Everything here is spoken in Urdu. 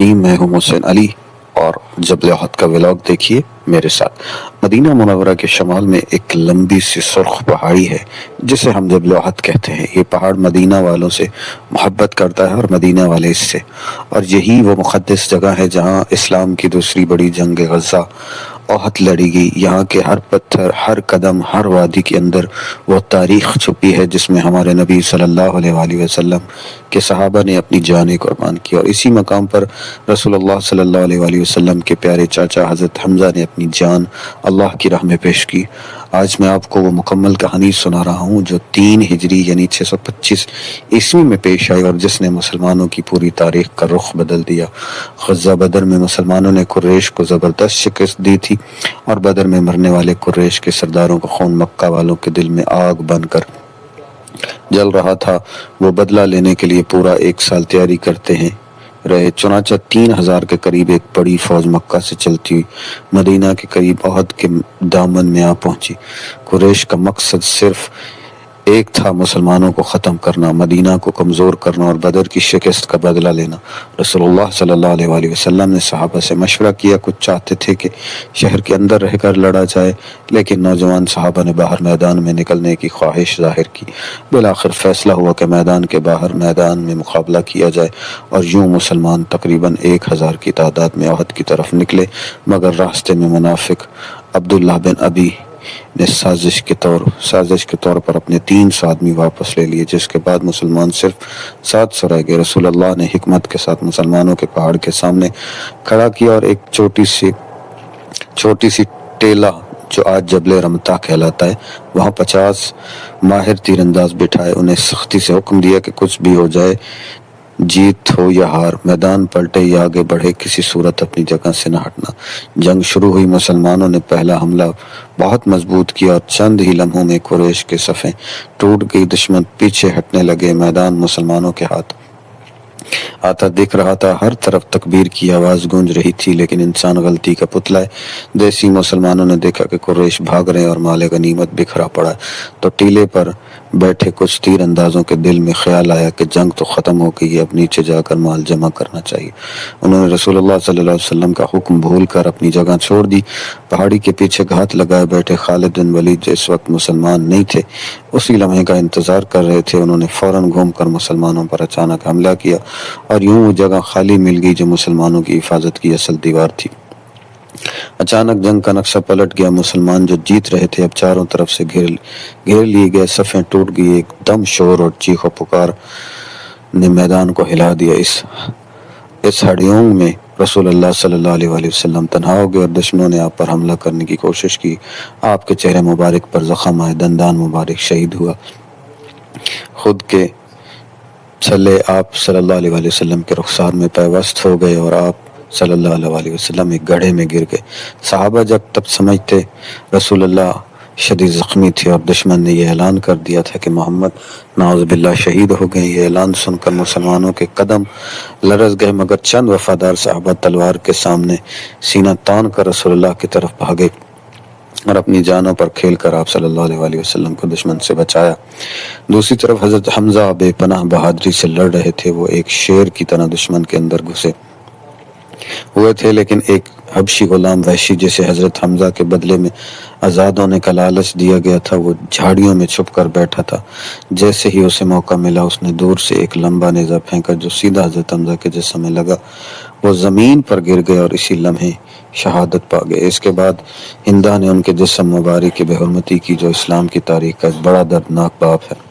میں ہوں محسن علی اور جبل احد کا ولاگ دیکھیے میرے ساتھ۔ مدینہ منورہ کے شمال میں ایک لمبی سی سرخ پہاڑی ہے جسے ہم جبل احد کہتے ہیں۔ یہ پہاڑ مدینہ والوں سے محبت کرتا ہے اور مدینہ والے اس سے، اور یہی وہ مقدس جگہ ہے جہاں اسلام کی دوسری بڑی جنگ غزہ احد لڑی گئی۔ یہاں کے ہر پتھر، ہر قدم، ہر وادی کے اندر وہ تاریخ چھپی ہے جس میں ہمارے نبی صلی اللہ علیہ وآلہ وسلم کے صحابہ نے اپنی جانیں قربان کی، اور اسی مقام پر رسول اللہ صلی اللہ علیہ وآلہ وسلم کے پیارے چاچا حضرت حمزہ نے اپنی جان اللہ کی راہ میں پیش کی۔ آج میں آپ کو وہ مکمل کہانی سنا رہا ہوں جو 3 ہجری یعنی 625 عیسوی میں پیش آئی اور جس نے مسلمانوں کی پوری تاریخ کا رخ بدل دیا۔ غزوہ بدر میں مسلمانوں نے قریش کو زبردست شکست دی تھی، اور بدر میں مرنے والے قریش کے سرداروں کا خون مکہ والوں کے دل میں آگ بن کر جل رہا تھا۔ وہ بدلہ لینے کے لیے پورا 1 سال تیاری کرتے ہیں رہے۔ چنانچہ 3000 کے قریب ایک بڑی فوج مکہ سے چلتی ہوئی مدینہ کے قریب احد کے دامن میں آ پہنچی۔ قریش کا مقصد صرف ایک تھا، مسلمانوں کو ختم کرنا، مدینہ کو کمزور کرنا اور بدر کی شکست کا بدلہ لینا۔ رسول اللہ صلی اللہ علیہ وآلہ وسلم نے صحابہ سے مشورہ کیا۔ کچھ چاہتے تھے کہ شہر کے اندر رہ کر لڑا جائے، لیکن نوجوان صحابہ نے باہر میدان میں نکلنے کی خواہش ظاہر کی۔ بالآخر فیصلہ ہوا کہ میدان کے باہر میدان میں مقابلہ کیا جائے، اور یوں مسلمان تقریباً 1000 کی تعداد میں احد کی طرف نکلے، مگر راستے میں منافق عبداللہ بن ابی نے سازش کے طور پر اپنے 300 آدمی واپس لے لیے، جس کے بعد مسلمان صرف 700 رہ گئے۔ رسول اللہ نے حکمت کے ساتھ مسلمانوں کے پہاڑ کے سامنے کھڑا کیا اور ایک چھوٹی سی ٹیلہ جو آج جبل رمتہ کہلاتا ہے، وہاں 50 ماہر تیر انداز بٹھائے۔ انہیں سختی سے حکم دیا کہ کچھ بھی ہو جائے، جیت ہو یا ہار، میدان پلٹے یا آگے بڑھے، کسی صورت اپنی جگہ سے نہ ہٹنا۔ جنگ شروع ہوئی۔ مسلمانوں نے پہلا حملہ بہت مضبوط کیا اور چند ہی لمحوں میں قریش کے صفیں ٹوٹ گئی۔ دشمن پیچھے ہٹنے لگے۔ میدان مسلمانوں کے ہاتھ آتا دکھ رہا تھا، ہر طرف تکبیر کی آواز گونج رہی تھی، لیکن انسان غلطی کا پتلا ہے۔ دیسی مسلمانوں نے دیکھا کہ قریش بھاگ رہے ہیں اور مال غنیمت بکھرا پڑا ہے، تو ٹیلے پر بیٹھے کچھ تیر اندازوں کے دل میں خیال آیا کہ جنگ تو ختم ہو گئی ہے، اب نیچے جا کر مال جمع کرنا چاہیے۔ انہوں نے رسول اللہ صلی اللہ علیہ وسلم کا حکم بھول کر اپنی جگہ چھوڑ دی۔ پہاڑی کے پیچھے گھات لگائے بیٹھے خالد بن ولید جو اس وقت مسلمان نہیں تھے، اسی لمحے کا انتظار کر رہے تھے۔ انہوں نے فوراً گھوم کر مسلمانوں پر اچانک حملہ کیا، اور یوں وہ جگہ خالی مل گئی جو مسلمانوں کی حفاظت کی اصل دیوار تھی۔ اچانک جنگ کا نقشہ پلٹ گیا۔ مسلمان جو جیت رہے تھے اب چاروں طرف سے گھیر لیے گئے، صفیں ٹوٹ گئی۔ ایک دم شور اور چیخ و پکار نے میدان کو ہلا دیا۔ اس ہڑیونگ میں رسول اللہ صلی اللہ علیہ وآلہ وسلم تنہا ہو گئے، اور دشمنوں نے آپ پر حملہ کرنے کی کوشش کی۔ آپ کے چہرے مبارک پر زخم آئے، دندان مبارک شہید ہوا۔ خود کے چھلے آپ صلی اللہ علیہ وآلہ وسلم کے رخسار میں پیوست ہو گئے، اور آپ صلی اللہ علیہ وآلہ وسلم ایک گڑھے میں گر گئے۔ صحابہ جب تب سمجھتے رسول اللہ شدید زخمی تھے، اور دشمن نے یہ اعلان کر دیا تھا کہ محمد نعوذ باللہ شہید ہو گئے۔ یہ اعلان سن کر مسلمانوں کے قدم لرز گئے، مگر چند وفادار صحابہ تلوار کے سامنے سینہ تان کر رسول اللہ کی طرف بھاگے اور اپنی جانوں پر کھیل کر آپ صلی اللہ علیہ وآلہ وسلم کو دشمن سے بچایا۔ دوسری طرف حضرت حمزہ بے پناہ بہادری سے لڑ رہے تھے۔ وہ ایک شیر کی طرح دشمن کے اندر گھسے ہوئے تھے، لیکن ایک حبشی غلام وحشی جسے حضرت حمزہ کے بدلے میں آزاد ہونے کا لالچ دیا گیا تھا، وہ جھاڑیوں میں چھپ کر بیٹھا تھا۔ جیسے ہی اسے موقع ملا، اس نے دور سے ایک لمبا نیزہ پھینکا جو سیدھا حضرت حمزہ کے جسم میں لگا۔ وہ زمین پر گر گئے اور اسی لمحے شہادت پا گئے۔ اس کے بعد ہندہ نے ان کے جسم مبارک کی بے حرمتی کی، جو اسلام کی تاریخ کا ایک بڑا دردناک باب ہے۔